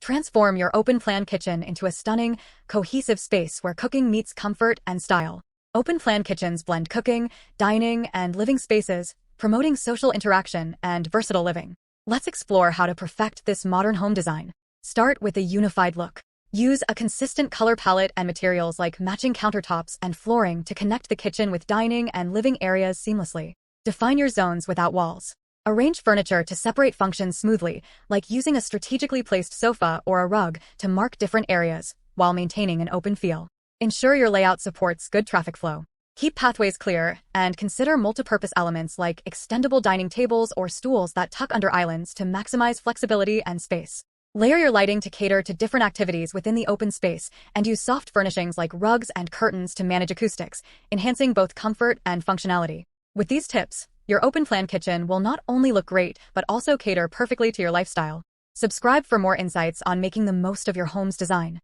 Transform your open-plan kitchen into a stunning, cohesive space where cooking meets comfort and style. Open-plan kitchens blend cooking, dining, and living spaces, promoting social interaction and versatile living. Let's explore how to perfect this modern home design. Start with a unified look. Use a consistent color palette and materials like matching countertops and flooring to connect the kitchen with dining and living areas seamlessly. Define your zones without walls. Arrange furniture to separate functions smoothly, like using a strategically placed sofa or a rug to mark different areas, while maintaining an open feel. Ensure your layout supports good traffic flow. Keep pathways clear, and consider multipurpose elements like extendable dining tables or stools that tuck under islands to maximize flexibility and space. Layer your lighting to cater to different activities within the open space, and use soft furnishings like rugs and curtains to manage acoustics, enhancing both comfort and functionality. With these tips, your open-plan kitchen will not only look great, but also cater perfectly to your lifestyle. Subscribe for more insights on making the most of your home's design.